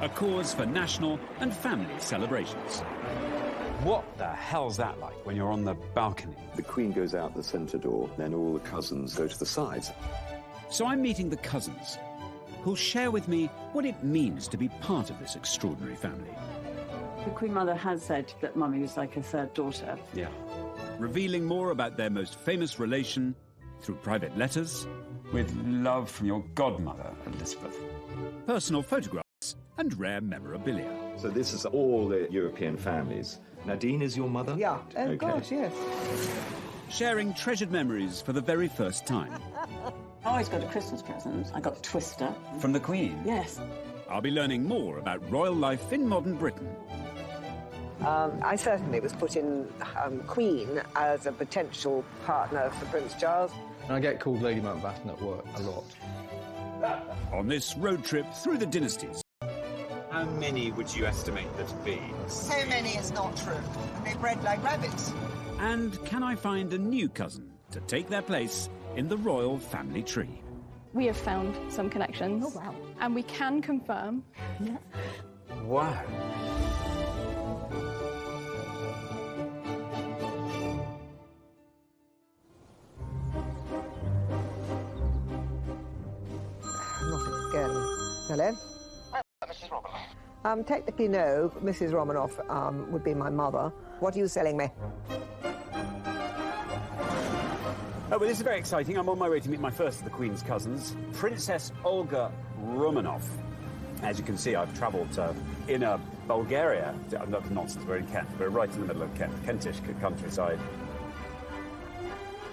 a cause for national and family celebrations. What the hell's that like when you're on the balcony? The Queen goes out the centre door, then all the cousins go to the sides. So I'm meeting the cousins, who'll share with me what it means to be part of this extraordinary family. The Queen Mother has said that Mummy was like a third daughter. Yeah. Revealing more about their most famous relation through private letters. With love from your godmother, Elizabeth. Personal photographs and rare memorabilia. So this is all the European families. Nadine is your mother? Yeah. Oh, okay. God, yes. Sharing treasured memories for the very first time. I always got a Christmas present. I got a Twister. From the Queen? Yes. I'll be learning more about royal life in modern Britain. I certainly was put in Queen as a potential partner for Prince Charles. And I get called Lady Mountbatten at work a lot. On this road trip through the dynasties. How many would you estimate there to be? So many is not true. And they bred like rabbits. And can I find a new cousin to take their place in the royal family tree? We have found some connections. Oh, wow. And we can confirm. Yeah. Wow. Not again. Hello? Mrs. Romanoff. Technically, no. Mrs. Romanoff would be my mother. What are you selling me? Oh, well, this is very exciting. I'm on my way to meet my first of the Queen's cousins, Princess Olga Romanov. As you can see, I've travelled to inner Bulgaria. Not nonsense, we're in Kent. We're right in the middle of Kent, Kentish countryside.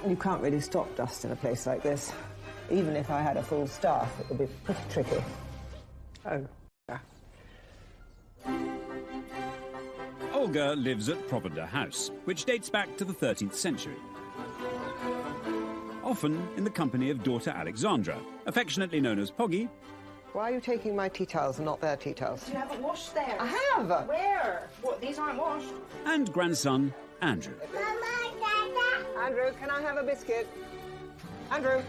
You can't really stop dust in a place like this. Even if I had a full staff, it would be pretty tricky. Oh, yeah. Olga lives at Provender House, which dates back to the 13th century. Often in the company of daughter Alexandra, affectionately known as Poggy. Why are you taking my tea towels and not their tea towels? You haven't washed theirs. I have! Where? What, these aren't washed? And grandson Andrew. Andrew, can I have a biscuit? Andrew!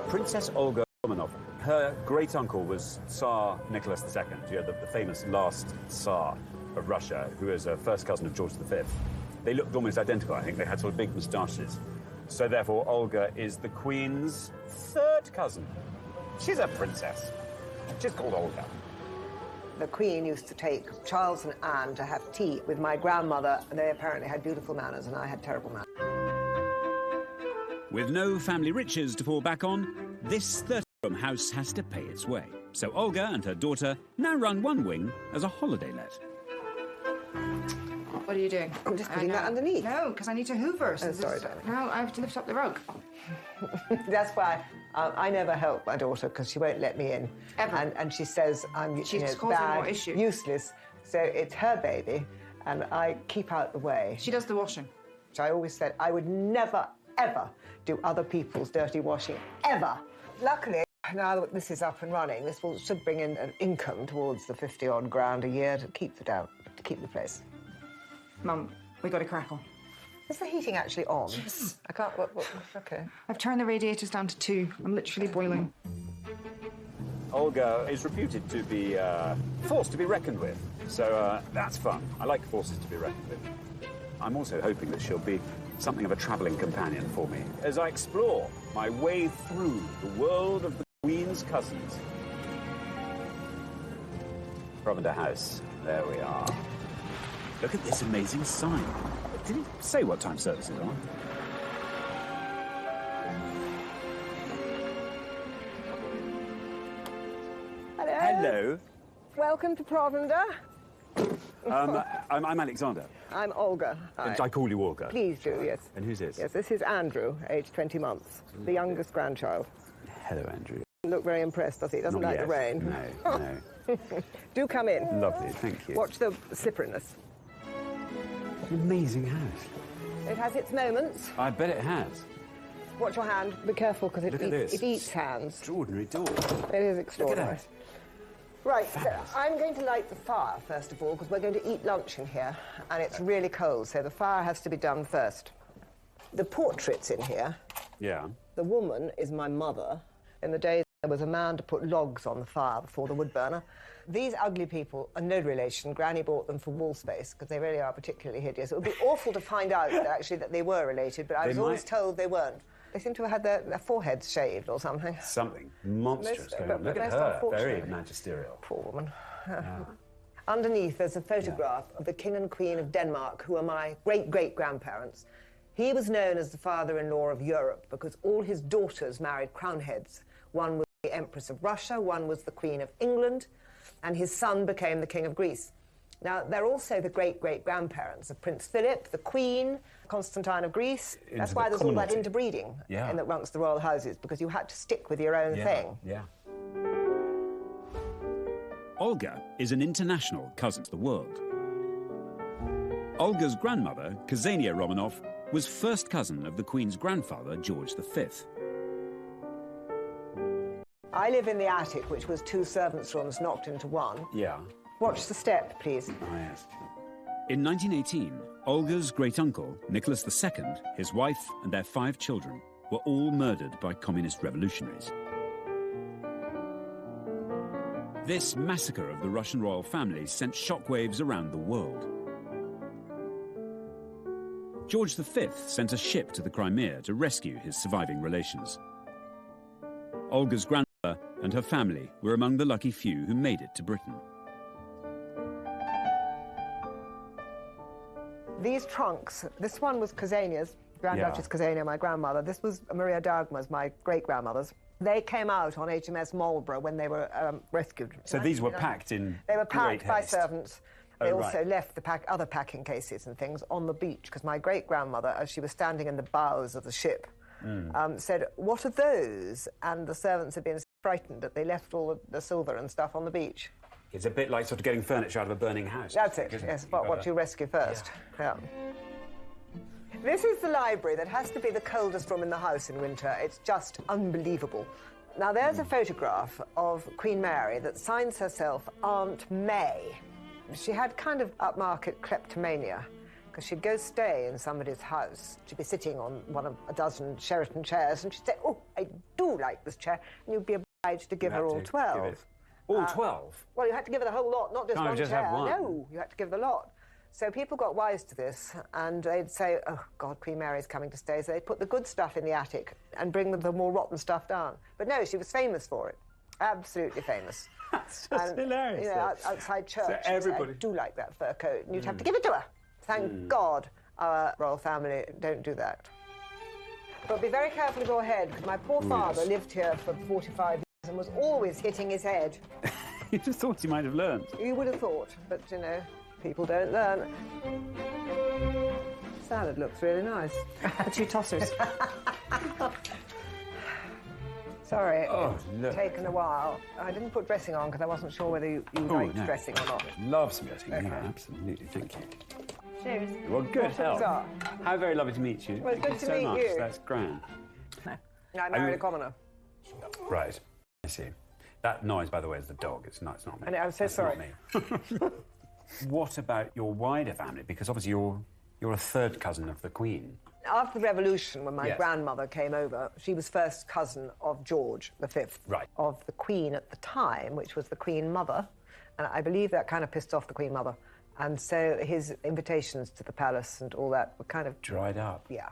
Princess Olga Romanov. Her great-uncle was Tsar Nicholas II, the famous last Tsar of Russia, who was a first cousin of George V. They looked almost identical, I think. They had sort of big moustaches. So therefore, Olga is the Queen's third cousin. She's a princess. She's called Olga. The Queen used to take Charles and Anne to have tea with my grandmother, and they apparently had beautiful manners, and I had terrible manners. With no family riches to fall back on, this 30-room house has to pay its way. So Olga and her daughter now run one wing as a holiday let. What are you doing? I'm just putting that underneath. No, because I need to hoover. Oh, sorry, darling. No, I have to lift up the rug. That's why I never help my daughter, because she won't let me in. Ever. And she says I'm She's causing bad, more issues. useless. So it's her baby, and I keep out the way. She does the washing. So I always said I would never, ever do other people's dirty washing, ever. Luckily, now that this is up and running, this should bring in an income towards the 50-odd grand a year to keep the place. Mum, we got a crackle. Is the heating actually on? Yes. I can't... OK. I've turned the radiators down to 2. I'm literally boiling. Olga is reputed to be a force to be reckoned with. So that's fun. I like forces to be reckoned with. I'm also hoping that she'll be something of a travelling companion for me as I explore my way through the world of the Queen's cousins. Provender House. There we are. Look at this amazing sign. Did he say what time services are? Hello. Hello. Welcome to Provender. I'm Alexander. I'm Olga. Hi. I call you Olga. Please do, yes. And who's this? Yes, this is Andrew, aged 20 months, the youngest grandchild. Hello, Andrew. Doesn't look very impressed, does he? Doesn't Not like yet. the rain. No, no. Do come in. Lovely, thank you. Watch the slipperiness. An amazing house. It has its moments. I bet it has. Watch your hand. Be careful, because Look at this. it eats hands. Extraordinary door. It is extraordinary. Look at Right, so Fabulous. I'm going to light the fire, first of all, because we're going to eat lunch in here, and it's really cold, so the fire has to be done first. The portraits in here, Yeah. the woman is my mother. In the days There was a man to put logs on the fire before the wood burner. These ugly people are no relation. Granny bought them for wall space because they really are particularly hideous. It would be awful to find out actually that they were related, but I was always told they weren't. They seem to have had their foreheads shaved or something. Something monstrous going on. Look at her, very magisterial. Poor woman. Yeah. Underneath, there's a photograph of the King and Queen of Denmark, who are my great-great-grandparents. He was known as the father-in-law of Europe because all his daughters married crown heads. One was the Empress of Russia, one was the Queen of England, and his son became the King of Greece. Now, they're also the great-great-grandparents of Prince Philip, the Queen, Constantine of Greece. That's why there's all that interbreeding amongst the royal houses, because you had to stick with your own thing. Yeah. Olga is an international cousin to the world. Olga's grandmother, Ksenia Romanov, was first cousin of the Queen's grandfather, George V. I live in the attic, which was 2 servants' rooms knocked into one. Yeah. Watch the step, please. Oh, yes. In 1918, Olga's great-uncle, Nicholas II, his wife and their 5 children were all murdered by communist revolutionaries. This massacre of the Russian royal family sent shockwaves around the world. George V sent a ship to the Crimea to rescue his surviving relations. Olga's grandmother and her family were among the lucky few who made it to Britain. These trunks, this one was Ksenia's, Grand Duchess Ksenia, my grandmother. This was Maria Dagmar's, my great-grandmother's. They came out on HMS Marlborough when they were rescued. So these were packed in They were packed by haste. servants. They also left the other packing cases and things on the beach, because my great-grandmother, as she was standing in the bows of the ship, said, "What are those?" And the servants had been frightened that they left all the silver and stuff on the beach. It's a bit like sort of getting furniture out of a burning house. That's it, yes, but what you rescue first. Yeah. This is the library that has to be the coldest room in the house in winter. It's just unbelievable. Now, there's a photograph of Queen Mary that signs herself Aunt May. She had kind of upmarket kleptomania, because she'd go stay in somebody's house. She'd be sitting on one of a dozen Sheraton chairs, and she'd say, "Oh, I do like this chair," and you'd be obliged to give her all 12. All 12? Well, you had to give her the whole lot, not just one just chair. have one. No, you had to give the lot. So people got wise to this, and they'd say, "Oh, God, Queen Mary's coming to stay." So they'd put the good stuff in the attic and bring the more rotten stuff down. But no, she was famous for it. Absolutely famous. That's just hilarious. You know, outside church, So everybody... I do like that fur coat, and you'd have to give it to her. Thank God our royal family don't do that. But be very careful of your head, because my poor father lived here for 45 years and was always hitting his head. You just thought you might have learned. You would have thought, but, you know, people don't learn. Salad looks really nice. 2 tossers. Sorry, it's taken a while. I didn't put dressing on because I wasn't sure whether you liked dressing or not. Love some dressing, yeah, absolutely, thank you. Cheers. Well, good health. How very lovely to meet you. Well, it's good Thank you to so meet much. you. That's grand. I married a commoner. Right, I see. That noise, by the way, is the dog. It's not me. And I'm so sorry. Not me. What about your wider family? Because obviously you're a third cousin of the Queen. After the Revolution, when my grandmother came over, she was first cousin of George V. Right. Of the Queen at the time, which was the Queen Mother. And I believe that kind of pissed off the Queen Mother. And so his invitations to the palace and all that were kind of... dried up. Yeah.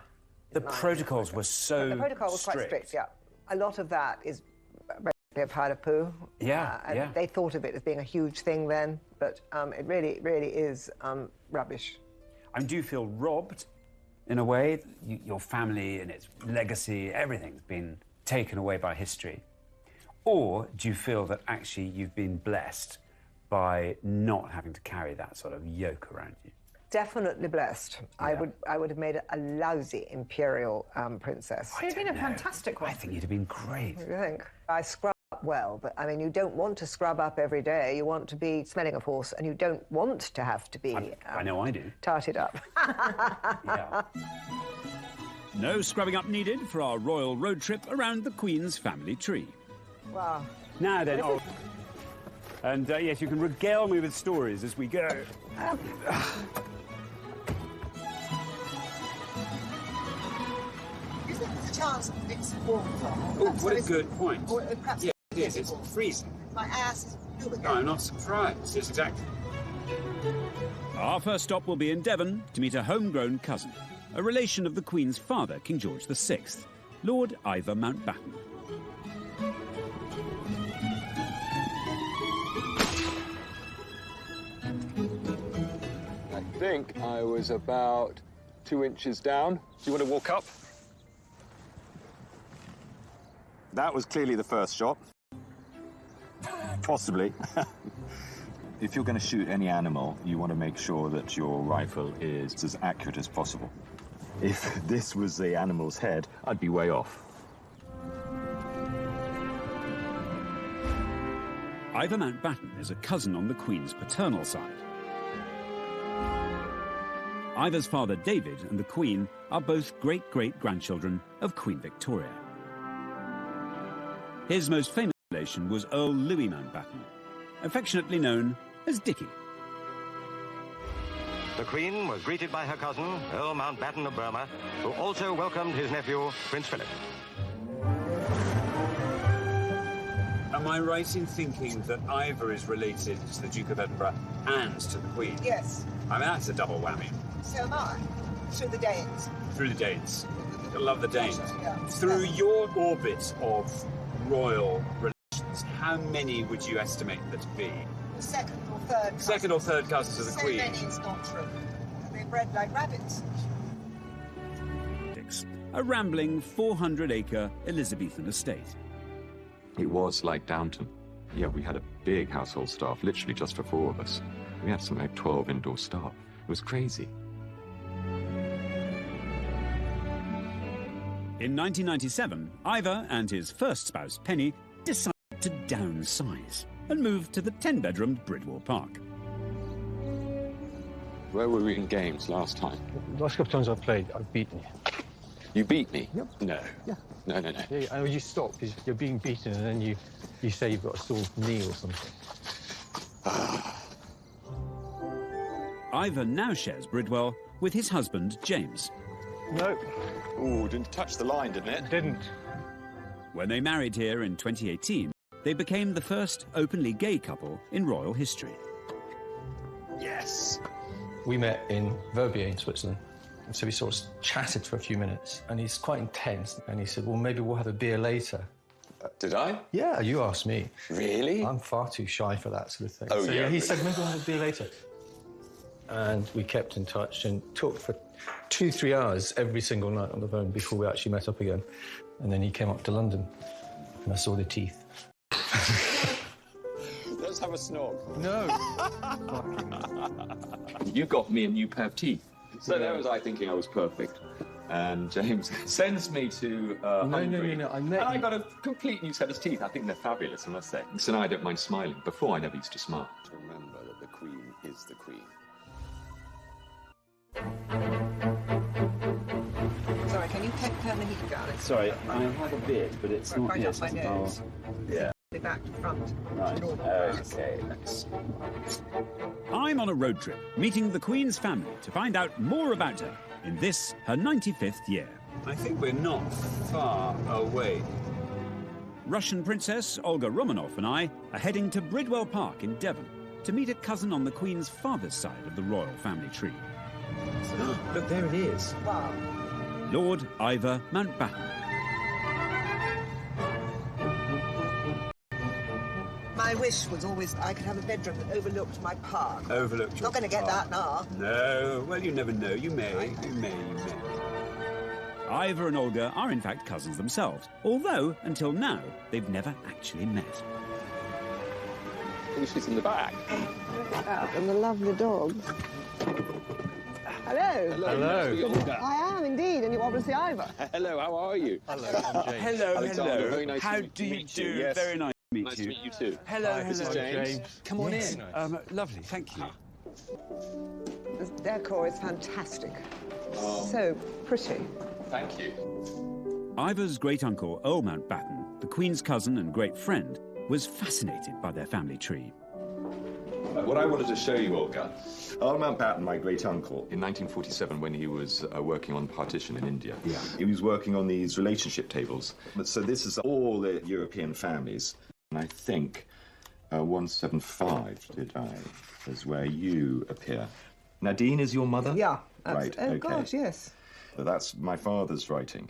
The protocols were so The protocol was quite strict, yeah. A lot of that is basically a pile of poo. And they thought of it as being a huge thing then, but it really is rubbish. And do you feel robbed, in a way? Your family and its legacy, everything's been taken away by history. Or do you feel that actually you've been blessed by not having to carry that sort of yoke around you? Definitely blessed. Yeah. I would have made a lousy imperial princess. You'd have been a fantastic one. I think you'd have been great. What do you think? I scrub up well, but I mean, you don't want to scrub up every day. You want to be smelling of horse, and you don't want to have to be... I know I do. Tarted up. Yeah. No scrubbing up needed for our royal road trip around the Queen's family tree. Wow. Now then, and yes, you can regale me with stories as we go. You think there's a chance of it's water? Oh, what a good point. Or perhaps is. It's freezing. My ass is blue again. No, I'm not surprised. It's exactly. Our first stop will be in Devon to meet a homegrown cousin, a relation of the Queen's father, King George VI, Lord Ivor Mountbatten. I think I was about 2 inches down. Do you want to walk up? That was clearly the first shot. Possibly. If you're going to shoot any animal, you want to make sure that your rifle is as accurate as possible. If this was the animal's head, I'd be way off. Ivor Mountbatten is a cousin on the Queen's paternal side. Ivor's father, David, and the Queen are both great-great-grandchildren of Queen Victoria. His most famous relation was Earl Louis Mountbatten, affectionately known as Dickie. The Queen was greeted by her cousin, Earl Mountbatten of Burma, who also welcomed his nephew, Prince Philip. Am I right in thinking that Ivor is related to the Duke of Edinburgh and to the Queen? Yes, I mean, that's a double whammy. so am I. Through the Danes. Through the Danes. I love the Danes. Yeah. Through your orbit of royal relations, how many would you estimate there to be? The second or third cousins. Second or third cousins of the So Queen. many it's not true. And they bred like rabbits. A rambling 400-acre Elizabethan estate. It was like Downton. Yeah, we had a big household staff, literally just for 4 of us. We had something like 12 indoor staff. It was crazy. In 1997, Ivor and his first spouse, Penny, decided to downsize and move to the 10-bedroomed Bridwell Park. Where were we in games last time? The last couple of times I've played, I've beaten you. You beat me? Yep. No. Yeah. No. Yeah, oh, you stop because you're being beaten and then you say you've got a sore knee or something. Ivor now shares Bridwell with his husband, James. No. Ooh, didn't touch the line, didn't it? Didn't. When they married here in 2018, they became the first openly gay couple in royal history. Yes. We met in Verbier in Switzerland. And so we sort of chatted for a few minutes, and he's quite intense. And he said, well, maybe we'll have a beer later. Did I? Yeah, you asked me. Really? I'm far too shy for that sort of thing. Oh, so, yeah. He said, maybe we'll have a beer later. And we kept in touch and talked for 2-3 hours every single night on the phone before we actually met up again. And then he came up to London, and I saw the teeth. Let's have a snog. No. You got me a new pair of teeth. So there was I thinking I was perfect. And James sends me to Hungary. No. And I got a complete new set of teeth. I think they're fabulous, I must say. So now I don't mind smiling. Before, I never used to smile. Remember that the Queen is the Queen. Sorry, can you turn the heat down? It's Sorry, I have a bit, but it's not right here. up my nose. Yeah. The back to front. Right. Normal. Okay. Let's... I'm on a road trip, meeting the Queen's family to find out more about her in this, her 95th year. I think we're not far away. Russian Princess Olga Romanov and I are heading to Bridwell Park in Devon to meet a cousin on the Queen's father's side of the royal family tree. Look, there it is. Wow. Lord Ivor Mountbatten. My wish was always I could have a bedroom that overlooked my park. Overlooked your Not going to get park. that now. No. Well, you never know. You may. You may. Ivor and Olga are in fact cousins themselves, although, until now, they've never actually met. She's in the back. And the lovely dogs. Hello. Hello. I am indeed, and you're obviously Ivor. Hello, how are you? Hello, I'm James. Hello, Alexander, hello. very nice How to do you meet you. do? Yes. Very nice to meet Nice you. to meet you too. Hello, Hi, this is hello. James. Come on Yes. in. Lovely, thank you. This decor is fantastic. So pretty. Thank you. Ivor's great-uncle, Earl Mountbatten, the Queen's cousin and great friend, was fascinated by their family tree. What I wanted to show you, Olga, Earl Mountbatten, my great-uncle, in 1947 when he was working on partition in India, he was working on these relationship tables. So this is all the European families. And I think 175, did I, is where you appear. Nadine is your mother? Yeah. Right, Oh, okay. God, yes. So that's my father's writing.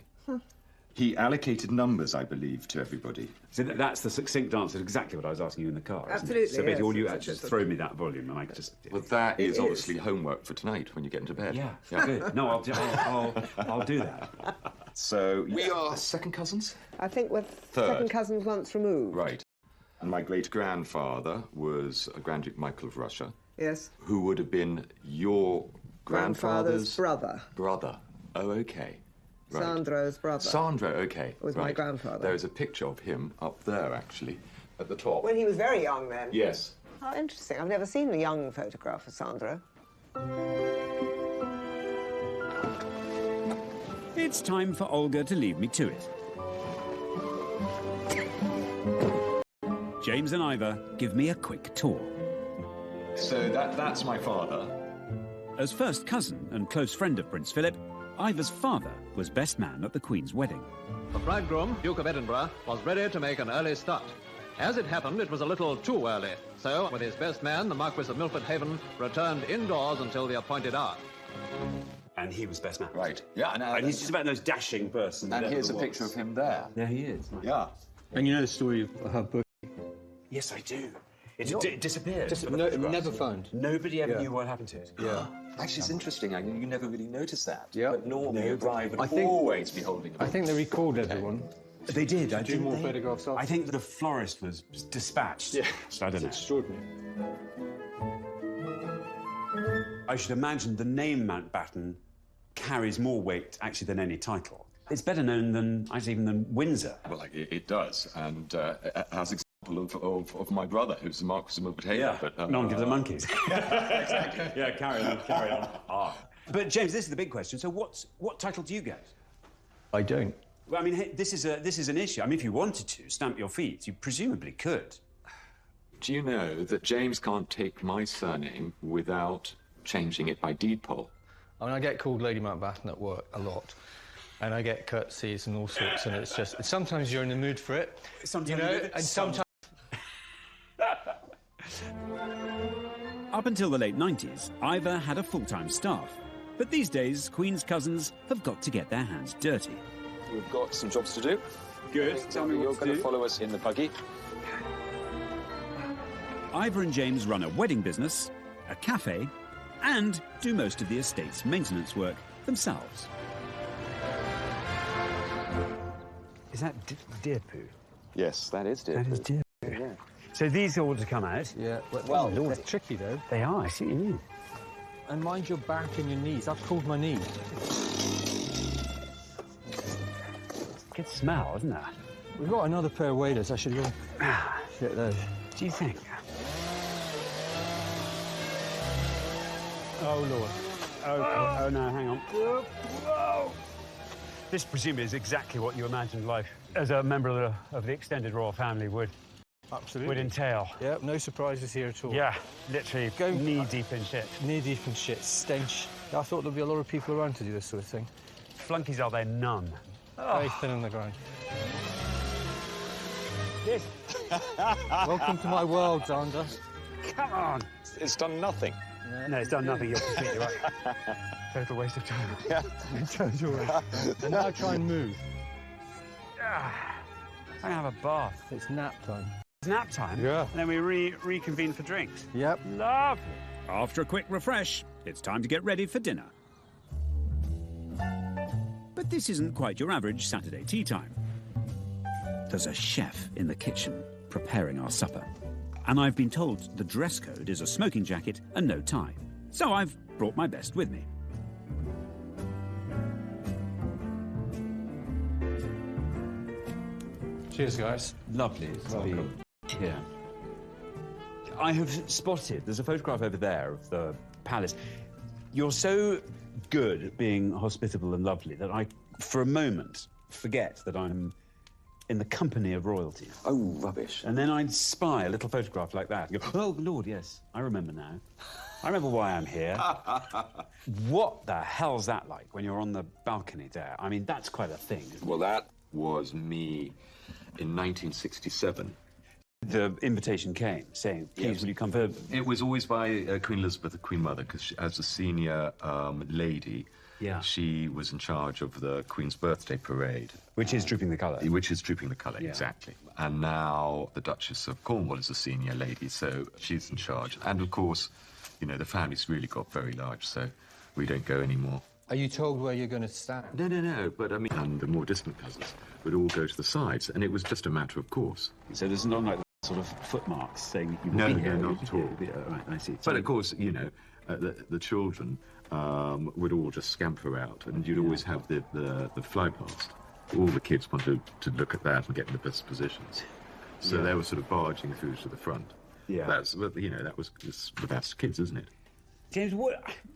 He allocated numbers, I believe, to everybody. So that's the succinct answer to exactly what I was asking you in the car. Isn't Absolutely, it? So basically, yes. all you actually just throw me that volume, and I could just. Well, that is It obviously homework for tonight when you get into bed. Yeah, good. No, I'll do that. So We are second cousins? I think we're Third. second cousins once removed. right. And my great-grandfather was a Grand Duke Michael of Russia, Yes. who would have been your grandfather's brother. brother. Oh, okay. Right. Sandro's brother. Sandro, okay. Was my grandfather. There is a picture of him up there, actually, at the top. When he was very young then? Yes. How interesting. I've never seen a young photograph of Sandro. It's time for Olga to leave me to it. James and Ivor give me a quick tour. So that's my father. As first cousin and close friend of Prince Philip, Ivor's father was best man at the Queen's wedding. The bridegroom, Duke of Edinburgh, was ready to make an early start. As it happened, it was a little too early. So, with his best man, the Marquis of Milford Haven, returned indoors until the appointed hour. And he was best man. Right. Yeah, And he's just about the most dashing person. And that here's a ever picture was. of him there. There he is. Yeah. And you know the story of her book? Yes, I do. It disappeared. Never found. Nobody ever knew what happened to it. Yeah. Actually, it's interesting. You never really noticed that. Yeah. But normally a bride would I think- always be holding I think they recalled everyone. They did. I do more photographs after. I think the florist was dispatched. Yeah. So I don't know. Extraordinary. I should imagine the name Mountbatten carries more weight actually than any title. It's better known than even than Windsor. Well, it does. And as example of my brother, who's the Marquis of Milford Haven. Yeah, But, none give the monkeys. Exactly. Yeah, carry on. But James, this is the big question. So what title do you get? I don't. Well, I mean, hey, this is an issue. I mean, if you wanted to stamp your feet, you presumably could. Do you know that James can't take my surname without changing it by deed poll? I mean, I get called Lady Mountbatten at work a lot. And I get curtsies and all sorts, and it's just... Sometimes you're in the mood for it. Sometimes you know, and sometimes... Up until the late 90s, Ivor had a full-time staff. But these days, Queen's cousins have got to get their hands dirty. We've got some jobs to do. Good. Tell me You're what to going to do. follow us in the buggy. Ivor and James run a wedding business, a cafe, and do most of the estate's maintenance work themselves. Is that deer poo? Yes, that is dear. That is deer poo. Yeah. So these are all to come out? Yeah, Well, they're tricky, though. They are, I see what you mean. And mind your back and your knees. I've pulled my knee. Good smell, isn't it? We've got another pair of waders. I should go get those. Do you think? Oh, Lord. Oh, no, hang on. Whoa. This presumably is exactly what you imagined life as a member of the extended royal family would entail. Yeah, no surprises here at all. Yeah, literally knee-deep in shit. Knee-deep in shit, stench. I thought there'd be a lot of people around to do this sort of thing. Flunkies are there? None. Very thin on the ground. Yes. Welcome to my world, Xander. Come on. It's done nothing. No, it's done nothing. You're completely right. Total waste of time. Yeah. Total waste. And now try and move. I'm going to have a bath. It's nap time. It's nap time? Yeah. And then we reconvene for drinks? Yep. Lovely. After a quick refresh, it's time to get ready for dinner. But this isn't quite your average Saturday tea time. There's a chef in the kitchen preparing our supper. And I've been told the dress code is a smoking jacket and no tie. So I've brought my best with me. Cheers, guys. Lovely to be here. I have spotted, there's a photograph over there of the palace. You're so good at being hospitable and lovely that I, for a moment, forget that I'm in the company of royalty. Oh, rubbish. And then I'd spy a little photograph like that and go, oh, Lord, yes, I remember now. I remember why I'm here. What the hell's that like when you're on the balcony there? I mean, that's quite a thing, isn't it? Well, that was me in 1967. The invitation came, saying, please, will you come for... It was always by Queen Elizabeth, the Queen Mother, because as a senior lady, she was in charge of the Queen's birthday parade. Which is Drooping the Colour. Which is Drooping the Colour, exactly. And now the Duchess of Cornwall is a senior lady, so she's in charge. And, of course, you know, the family's really got very large, so we don't go anymore. Are you told where you're going to stand? No, but I mean, and the more distant cousins would all go to the sides, and it was just a matter of course. So there's not like sort of footmarks saying you will No, be here. not at all. Right, I see. But of course, you know, the children would all just scamper out, and you'd always have the fly past. All the kids wanted to look at that and get in the best positions, so they were sort of barging through to the front. Yeah, that's, you know, that was the best kids, isn't it? James,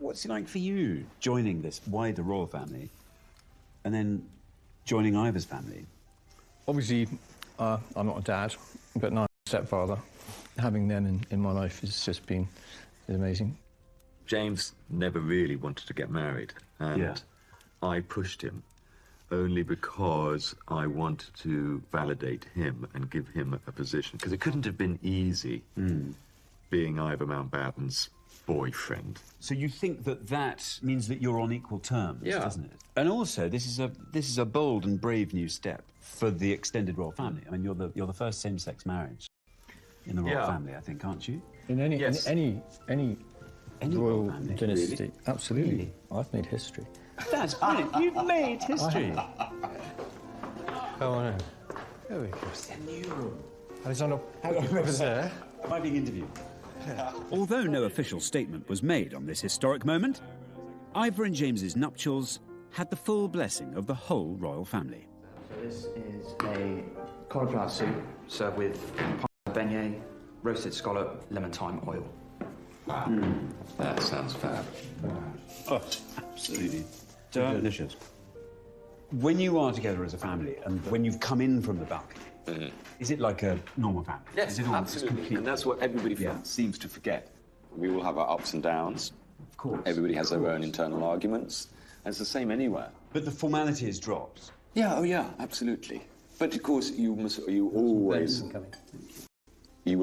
what's it like for you joining this wider royal family, and then joining Ivor's family? Obviously, I'm not a dad, but now I'm a stepfather. Having them in my life has just been amazing. James never really wanted to get married, and I pushed him only because I wanted to validate him and give him a position, because it couldn't have been easy being Ivor Mountbatten's boyfriend. So you think that means that you're on equal terms, doesn't it? And also, this is a bold and brave new step for the extended royal family. I mean, you're the first same-sex marriage in the royal family, I think, aren't you? In any royal family, dynasty, really? absolutely. Really? I've made history. That's brilliant. You've made history. Oh, I know. There we go. Alexander, over there. Am I being interviewed? Although no official statement was made on this historic moment, Ivor and James's nuptials had the full blessing of the whole royal family. So this is a cauliflower soup served with beignet, roasted scallop, lemon thyme oil. That sounds fab. Oh, absolutely delicious. When you are together as a family, and when you've come in from the balcony, is it like a normal family? Yes, is it all absolutely. And that's what everybody seems to forget. We all have our ups and downs. Of course. Everybody has their own internal arguments. And it's the same anywhere. But the formality is dropped. Yeah, oh yeah, absolutely. But of course, you will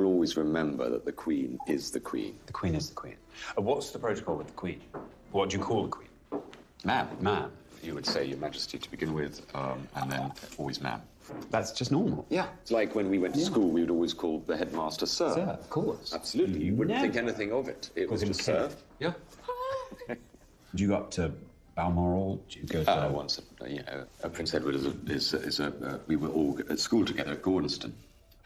always remember that the Queen is the Queen. The Queen is the Queen. What's the protocol with the Queen? What do you call the Queen? Ma'am. Ma'am. You would say Your Majesty to begin with, and then always ma'am. That's just normal. Yeah. It's like when we went to school, we would always call the headmaster Sir. Sir, of course. Absolutely. You wouldn't think anything of it. It was just Sir. Yeah. Do you go up to Balmoral? Do you go to... Once, you know, Prince Edward we were all at school together at Gordonstown.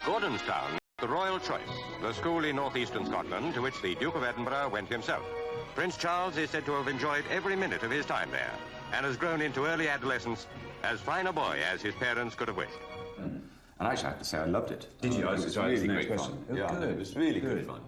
Gordonstown, the royal choice, the school in northeastern Scotland to which the Duke of Edinburgh went himself. Prince Charles is said to have enjoyed every minute of his time there and has grown into early adolescence as fine a boy as his parents could have wished. And actually, I have to say I loved it. Did you? It was really great fun. Yeah, good. It was really good fun.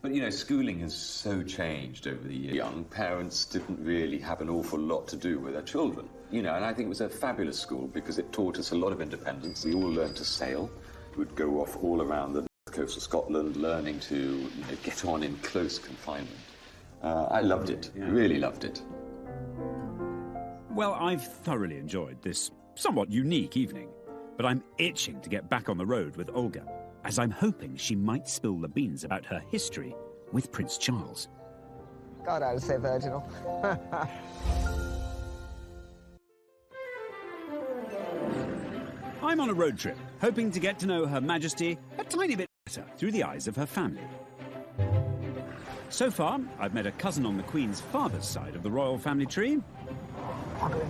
But, you know, schooling has so changed over the years. Young parents didn't really have an awful lot to do with their children. You know, and I think it was a fabulous school because it taught us a lot of independence. We all learned to sail. We would go off all around the coast of Scotland, learning to get on in close confinement. I loved it. Really loved it. Well, I've thoroughly enjoyed this somewhat unique evening, but I'm itching to get back on the road with Olga, as I'm hoping she might spill the beans about her history with Prince Charles. God, I was so virginal. I'm on a road trip, hoping to get to know Her Majesty a tiny bit better through the eyes of her family. So far, I've met a cousin on the Queen's father's side of the royal family tree.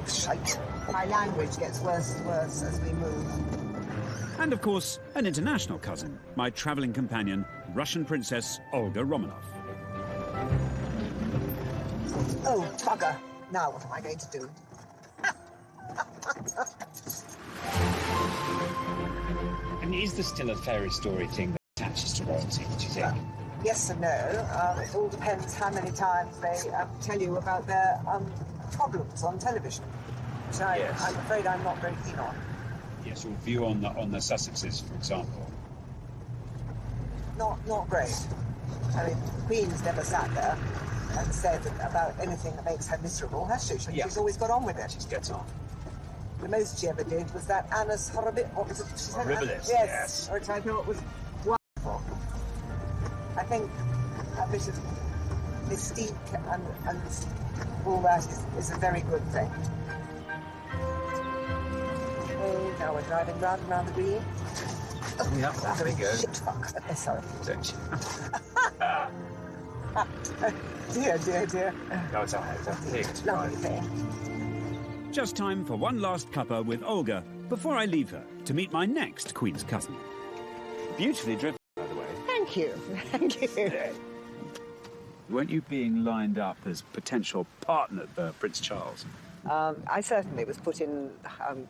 Shite. My language gets worse and worse as we move. And, of course, an international cousin, my travelling companion, Russian Princess Olga Romanov. Oh, Tugger. Now what am I going to do? I mean, is there still a fairy story thing that attaches to royalty, do you think? Yes and no. It all depends how many times they tell you about their problems on television, which I'm afraid I'm not very keen on. Yes, your view on the Sussexes, for example. Not great. I mean, the Queen's never sat there and said about anything that makes her miserable, has she? She's always got on with it. She gets on. The most she ever did was that Annus Horribilis. What was it? She said Horribilis, yes. Which I thought was beautiful. I think a bit of mystique and all that is a very good thing. Oh, now we're driving round and round the green. Oh, yeah, there we go. Shit, fuck. Sorry. Don't you? Dear, dear, dear. No, it's all right. It's a pig. Lovely day. Just time for one last cuppa with Olga before I leave her to meet my next Queen's cousin. Beautifully driven, by the way. Thank you. Thank you. Weren't you being lined up as potential partner for Prince Charles? I certainly was put in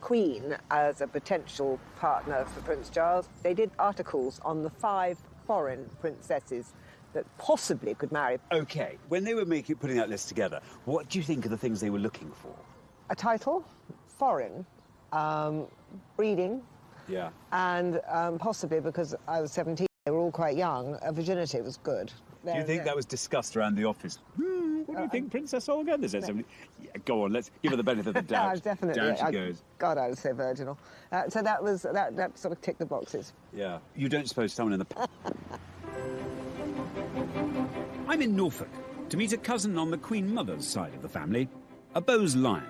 Queen as a potential partner for Prince Charles. They did articles on the 5 foreign princesses that possibly could marry. OK, when they were putting that list together, what do you think are the things they were looking for? A title, foreign, breeding, yeah, and possibly, because I was 17, they were all quite young, virginity was good. Do you think that was discussed around the office? What do you think, Princess Olga? There's somebody... Yeah, go on, let's give her the benefit of the doubt. Definitely. Down she goes. God, I was so virginal. So that sort of ticked the boxes. Yeah. You don't suppose someone in the... I'm in Norfolk to meet a cousin on the Queen Mother's side of the family, a Bowes lion.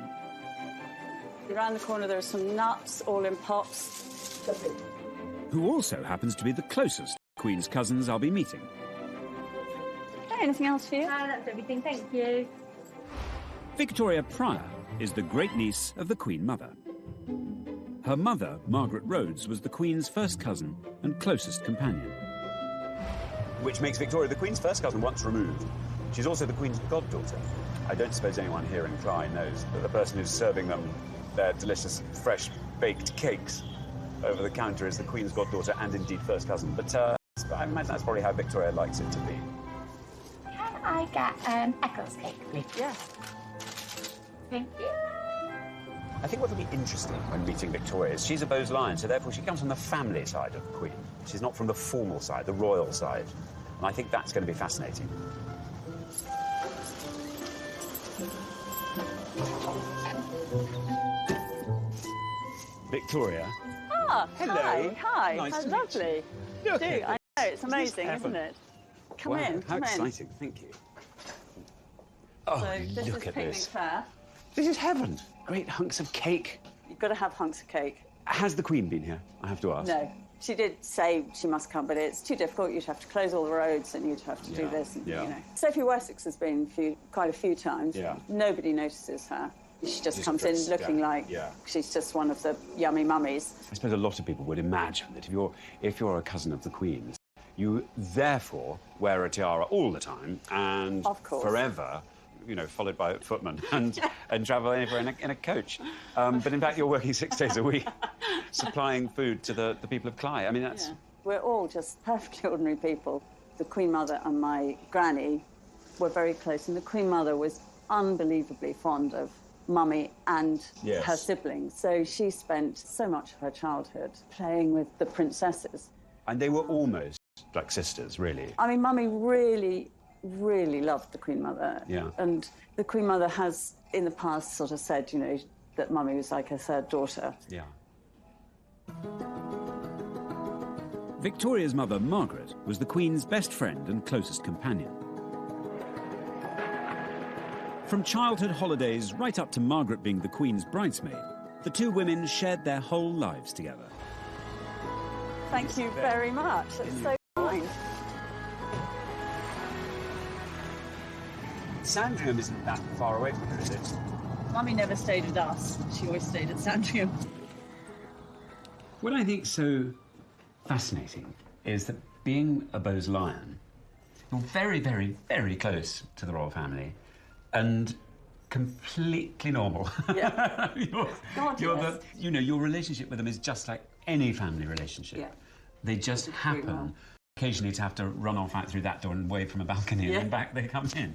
Around the corner there are some nuts, all in pots. Who also happens to be the closest Queen's cousins I'll be meeting. Anything else for you? No, that's everything, thank you. Victoria Pryor is the great-niece of the Queen Mother. Her mother, Margaret Rhodes, was the Queen's first cousin and closest companion. Which makes Victoria the Queen's first cousin once removed. She's also the Queen's goddaughter. I don't suppose anyone here in Clyde knows that the person who's serving them their delicious, fresh-baked cakes over the counter is the Queen's goddaughter and indeed first cousin. But I imagine that's probably how Victoria likes it to be. Can I get Eccles cake, please? Yes. Thank you. I think what will be interesting when meeting Victoria is she's a Bowes lion, so therefore she comes from the family side of the Queen. She's not from the formal side, the royal side. And I think that's going to be fascinating. Victoria. Ah, hello. Hi. Nice How to lovely. meet you. Look Do. at I this. know, it's amazing, This isn't it? Come wow, in, how come exciting. Thank you. Oh, So this look is at picnic this. fare. This is heaven. Great hunks of cake. You've got to have hunks of cake. Has the Queen been here? I have to ask. No. She did say she must come, but it's too difficult. You'd have to close all the roads and you'd have to do this. And, yeah. You know. Sophie Wessex has been quite a few times. Yeah. Nobody notices her. She just comes in dressed looking down. like Yeah. she's just one of the yummy mummies. I suppose a lot of people would imagine that if you're a cousin of the Queen's, you therefore wear a tiara all the time and Of course. forever, you know, followed by a footman and travel anywhere in a coach. But in fact, you're working 6 days a week, supplying food to the people of Clyde. I mean, that's... Yeah. We're all just perfectly ordinary people. The Queen Mother and my granny were very close, and the Queen Mother was unbelievably fond of Mummy and Yes. her siblings. So she spent so much of her childhood playing with the princesses. And they were almost like sisters, really. I mean, Mummy really, really loved the Queen Mother. Yeah. And the Queen Mother has, in the past, sort of said, you know, that Mummy was like her third daughter. Yeah. Victoria's mother, Margaret, was the Queen's best friend and closest companion. From childhood holidays right up to Margaret being the Queen's bridesmaid, the two women shared their whole lives together. Thank you very much. That's so kind. Sandringham isn't that far away from here, is it? Mummy never stayed with us. She always stayed at Sandringham. What I think so fascinating is that being a Bowes lion, you're very, very, very close to the royal family and completely normal. Yeah. Your relationship with them is just like any family relationship. Yeah. They just happen occasionally to have to run off out through that door and wave from a balcony and then back they come in.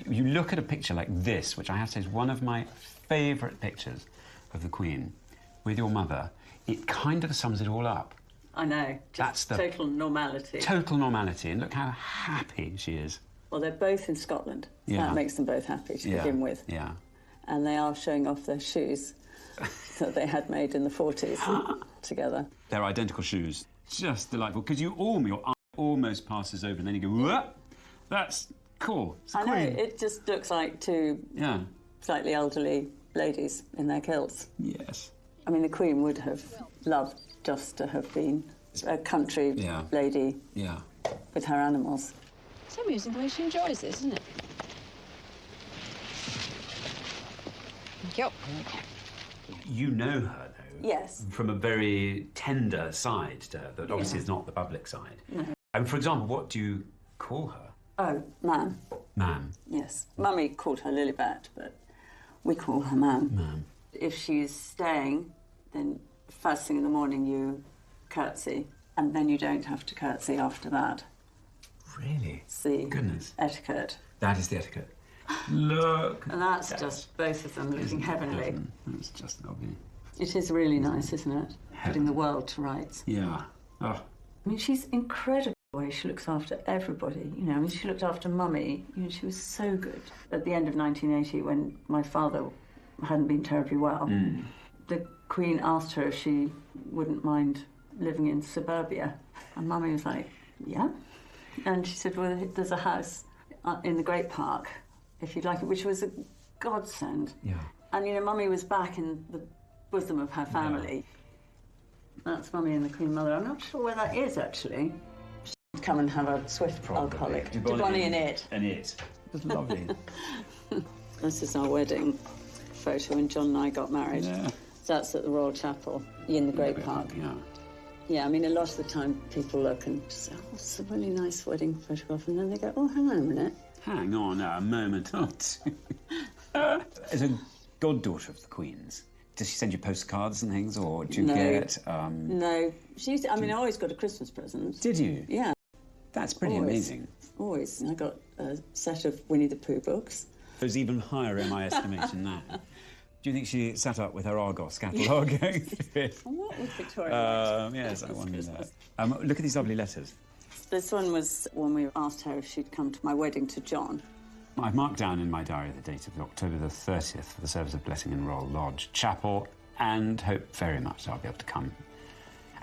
You look at a picture like this, which I have to say is one of my favourite pictures of the Queen with your mother. It kind of sums it all up. I know. Just total normality. Total normality. And look how happy she is. Well, they're both in Scotland. So Yeah. that makes them both happy to begin with. Yeah. And they are showing off their shoes that they had made in the 40s together. They're identical shoes. Just delightful. Because you all almost passes over, and then you go, whoa, that's cool. It's a I know, queen. it just looks like two slightly elderly ladies in their kilts. Yes. I mean, the Queen would have loved just to have been a country lady with her animals. It's amusing the way she enjoys this, isn't it? Thank you. You know her, though. Yes. From a very tender side to her, that obviously is not the public side. No. And for example, what do you call her? Oh, Ma'am. Ma'am. Yes. Mummy called her Lilibet, but we call her Ma'am. Ma'am. If she's staying, then first thing in the morning you curtsy, and then you don't have to curtsy after that. Really? It's the Goodness. etiquette. That is the etiquette. Look. And that's just both of them looking heavenly. That's just lovely. It is really nice, isn't it? Putting the world to rights. Yeah. Oh. I mean, she's incredible the way she looks after everybody. You know, I mean, she looked after Mummy. You know, she was so good. At the end of 1980, when my father hadn't been terribly well, the Queen asked her if she wouldn't mind living in suburbia. And Mummy was like, yeah. And she said, well, there's a house in the Great Park, if you'd like it, which was a godsend. Yeah. And, you know, Mummy was back in the bosom of her family. That's Mummy and the Queen Mother. I'm not sure where that is, actually. She'd come and have a swift alcoholic. Bonnie and it. And it. It was lovely. This is our wedding photo when John and I got married. Yeah. That's at the Royal Chapel in the Great Park. Yeah. Yeah, I mean, a lot of the time people look and say, oh, it's a really nice wedding photograph, and then they go, oh, hang on a minute. Hang on now, a moment or two. As a goddaughter of the Queen's, does she send you postcards and things, or do you get... No. I mean, I always got a Christmas present. Did you? Yeah. That's pretty amazing. Always. I got a set of Winnie the Pooh books. There's even higher in my estimation now. Do you think she sat up with her Argos catalogue going through it? What was Victoria? Yes, I wonder that. Look at these lovely letters. This one was when we asked her if she'd come to my wedding to John. I've marked down in my diary the date of October the 30th for the service of Blessing in Royal Lodge Chapel, and hope very much I'll be able to come,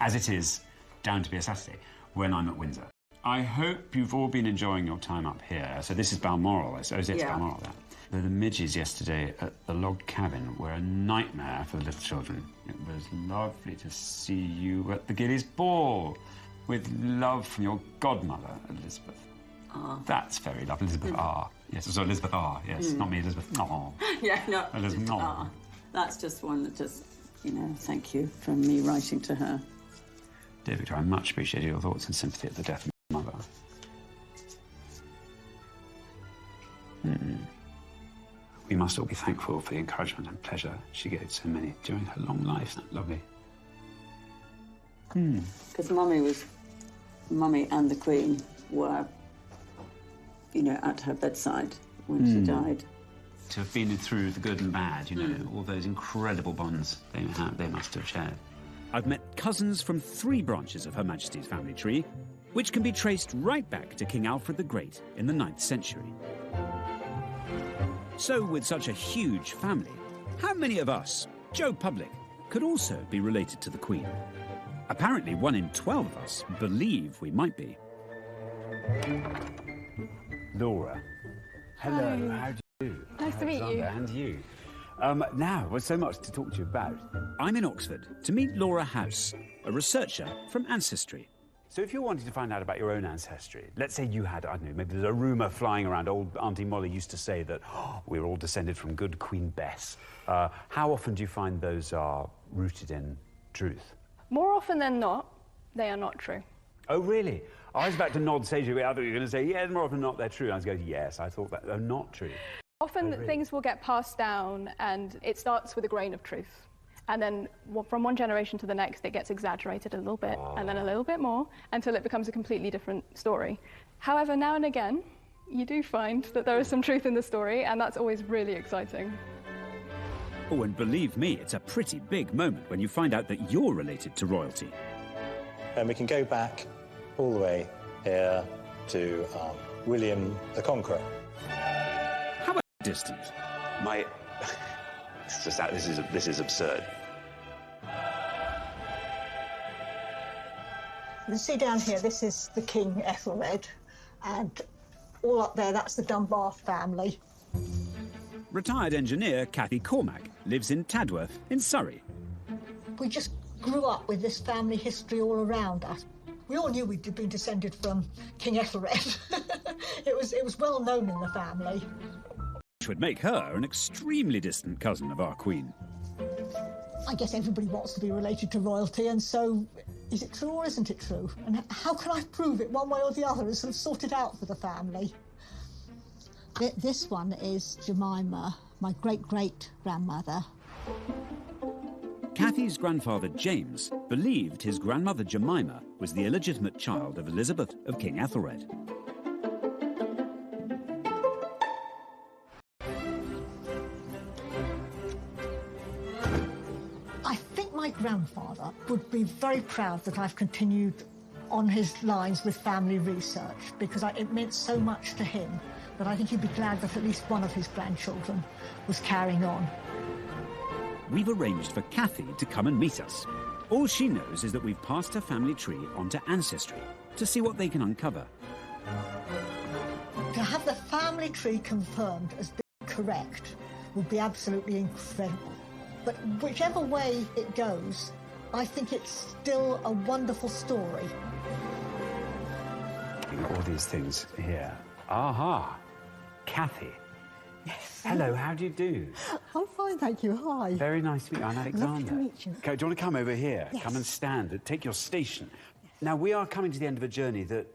as it is down to be a Saturday, when I'm at Windsor. I hope you've all been enjoying your time up here. So this is Balmoral, I suppose. It's Balmoral there. The midges yesterday at the log cabin were a nightmare for the little children. It was lovely to see you at the Gillies Ball, with love from your godmother, Elizabeth. That's very lovely. Elizabeth R. Yes, so Elizabeth R. Yes, not me, Elizabeth. Oh. Yeah, no. Elizabeth R. That's just one that just, you know, thank you from me writing to her. Dear Victoria, I much appreciate your thoughts and sympathy at the death of my mother. We must all be thankful for the encouragement and pleasure she gave so many during her long life. Isn't that lovely? Because Mummy and the Queen were, you know, at her bedside when she died. To have been through the good and bad, you know, all those incredible bonds they must have shared. I've met cousins from 3 branches of Her Majesty's family tree, which can be traced right back to King Alfred the Great in the 9th century. So, with such a huge family, how many of us, Joe Public, could also be related to the Queen? Apparently 1 in 12 of us believe we might be. Laura. Hello, how do you do? Nice to meet you. And you. Now, there's so much to talk to you about. I'm in Oxford to meet Laura House, a researcher from Ancestry. So if you're wanting to find out about your own ancestry, let's say you had, I don't know, maybe there's a rumour flying around, old Auntie Molly used to say that we're all descended from good Queen Bess. How often do you find those are rooted in truth? More often than not, they are not true. Oh, really? I was about to nod sagely. I thought you were going to say, yes, more often than not, they're true. I was going, yes, I thought that they're not true. Often things will get passed down and it starts with a grain of truth. And then from one generation to the next, it gets exaggerated a little bit and then a little bit more until it becomes a completely different story. However, now and again, you do find that there is some truth in the story, and that's always really exciting. Oh, and believe me, it's a pretty big moment when you find out that you're related to royalty. And we can go back all the way here to William the Conqueror. How about distant? This is absurd. You can see down here, this is the King Ethelred, and all up there, that's the Dunbar family. Retired engineer Cathy Cormack lives in Tadworth in Surrey. We just grew up with this family history all around us. We all knew we'd been descended from King Ethelred. It was well known in the family. Which would make her an extremely distant cousin of our Queen. I guess everybody wants to be related to royalty, and so is it true or isn't it true? And how can I prove it one way or the other and sort of sort it out for the family? This one is Jemima, my great-great-grandmother. Cathy's grandfather James believed his grandmother Jemima was the illegitimate child of Elizabeth of King Ethelred. I think my grandfather would be very proud that I've continued on his lines with family research, because it meant so much to him that I think he'd be glad that at least one of his grandchildren was carrying on. We've arranged for Cathy to come and meet us. All she knows is that we've passed her family tree onto Ancestry to see what they can uncover. To have the family tree confirmed as being correct would be absolutely incredible. But whichever way it goes, I think it's still a wonderful story. All these things here. Aha! Cathy. Yes. Hello, how do you do? I'm fine, thank you. Hi. Very nice to meet you. I'm Alexander. Lovely to meet you. Okay, do you want to come over here? Yes. Come and stand. Take your station. Yes. Now, we are coming to the end of a journey that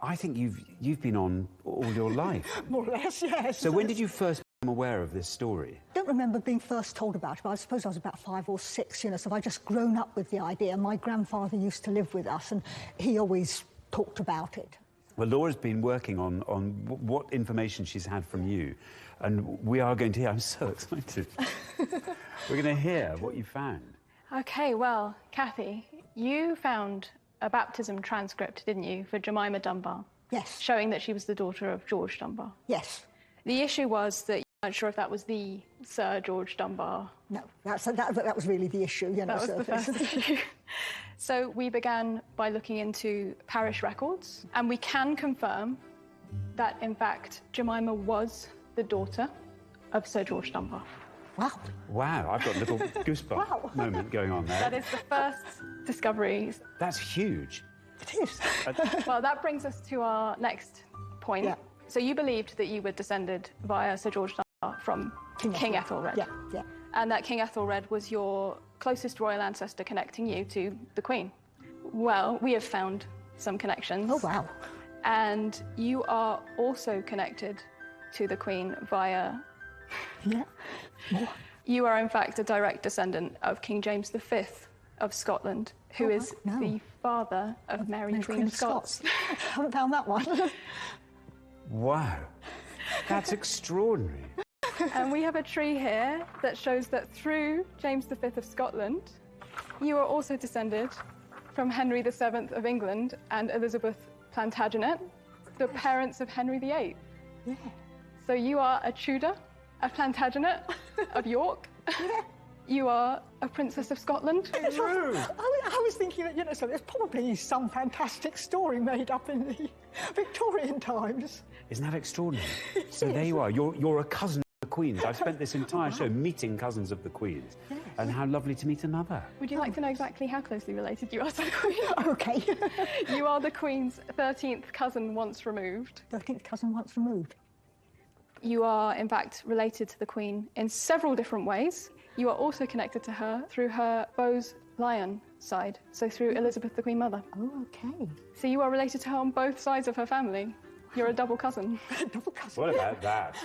I think you've been on all your life. More or less, yes. So when did you first become aware of this story? I don't remember being first told about it, but I suppose I was about 5 or 6, you know, so I've just grown up with the idea. My grandfather used to live with us, and he always talked about it. Well, Laura's been working on what information she's had from you, and we are going to hear. I'm so excited. We're going to hear what you found. Okay, well, Cathy, you found a baptism transcript, didn't you, for Jemima Dunbar? Yes. Showing that she was the daughter of George Dunbar. Yes. The issue was that you weren't sure if that was the Sir George Dunbar. No, that was really the issue, you know. That was the first issue. So we began by looking into parish records, and we can confirm that, in fact, Jemima was the daughter of Sir George Dunbar. Wow. Wow, I've got a little goosebump moment going on there. That is the first discovery. That's huge. It is. Well, that brings us to our next point. Yeah. So you believed that you were descended via Sir George Dunbar from King Ethelred. Yeah, yeah. And that King Ethelred was your closest royal ancestor connecting you to the Queen. Well, we have found some connections. Oh, wow. And you are also connected to the Queen via... Yeah. More. You are, in fact, a direct descendant of King James V of Scotland, who is the father of Mary, Queen of Scots. I haven't found that one. Wow. That's extraordinary. And we have a tree here that shows that through James V of Scotland, you are also descended from Henry VII of England and Elizabeth Plantagenet, the parents of Henry VIII. Yeah. So you are a Tudor, a Plantagenet of York. Yeah. You are a Princess of Scotland. I was thinking that, you know, so there's probably some fantastic story made up in the Victorian times. Isn't that extraordinary? So there you are. You're a cousin of the Queen's. I've spent this entire show meeting cousins of the Queen's. Yes. And how lovely to meet another. Would you like to know exactly how closely related you are to the Queen? OK. You are the Queen's 13th cousin once removed. 13th cousin once removed. You are, in fact, related to the Queen in several different ways. You are also connected to her through her Bowes Lion side, so through Elizabeth, the Queen Mother. Oh, OK. So you are related to her on both sides of her family. You're a double cousin. Double cousin. What about that?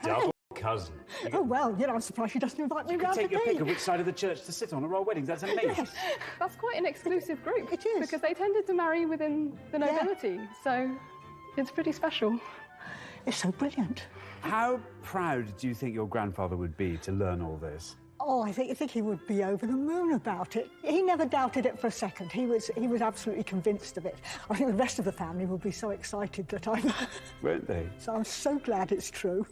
Double cousin. Oh, well, you know, I'm surprised she doesn't invite me round to Take your pick tea. of which side of the church to sit on at royal weddings. That's amazing. Yes. That's quite an exclusive group. It is. Because they tended to marry within the nobility, so it's pretty special. It's so brilliant. How proud do you think your grandfather would be to learn all this? Oh, I think he would be over the moon about it. He never doubted it for a second. He was absolutely convinced of it. I think the rest of the family will be so excited that I'm... Won't they? So I'm so glad it's true.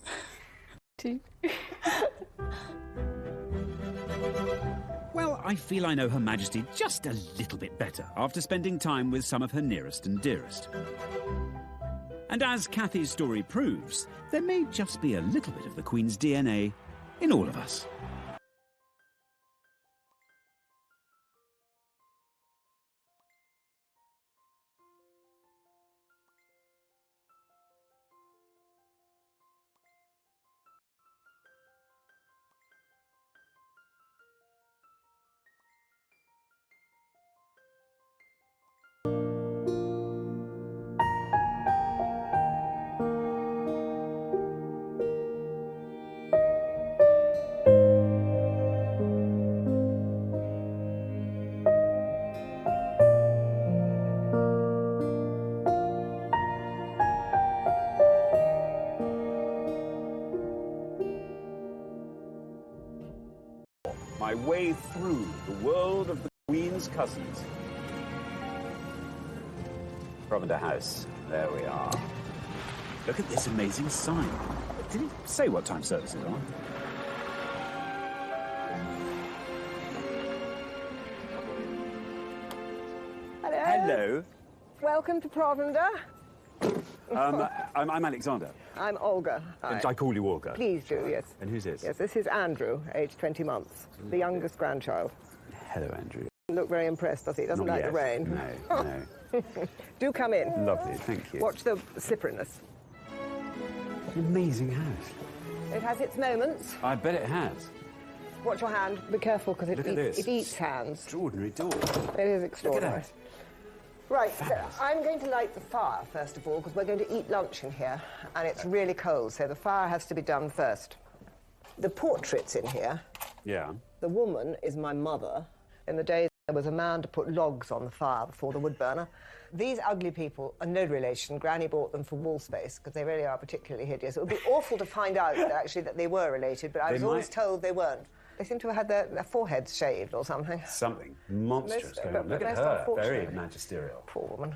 Well, I feel I know Her Majesty just a little bit better after spending time with some of her nearest and dearest. And as Cathy's story proves, there may just be a little bit of the Queen's DNA in all of us. My way through the world of the Queen's cousins. Provender House. There we are. Look at this amazing sign. Did he say what time services are? Hello. Hello. Welcome to Provender. I'm Alexander. I'm Olga. Hi. I call you Olga. Please do, yes. And who's this? Yes, this is Andrew, aged 20 months, the youngest grandchild. Hello, Andrew. Look very impressed, does he? Doesn't Not like yet. the rain. No, no. Do come in. Lovely, thank you. Watch the slipperiness. An amazing house. It has its moments. I bet it has. Watch your hand. Be careful, because Look at this. it eats hands. Extraordinary door. It is extraordinary. Look at Right, so I'm going to light the fire, first of all, because we're going to eat lunch in here, and it's really cold, so the fire has to be done first. The portraits in here, Yeah. the woman is my mother. In the days, there was a man to put logs on the fire before the wood burner. These ugly people are no relation. Granny bought them for wall space, because they really are particularly hideous. It would be awful to find out, actually, that they were related, but I was always told they weren't. They seem to have had their foreheads shaved or something. Something monstrous going on. But Look at most her. unfortunately. Very magisterial. Poor woman.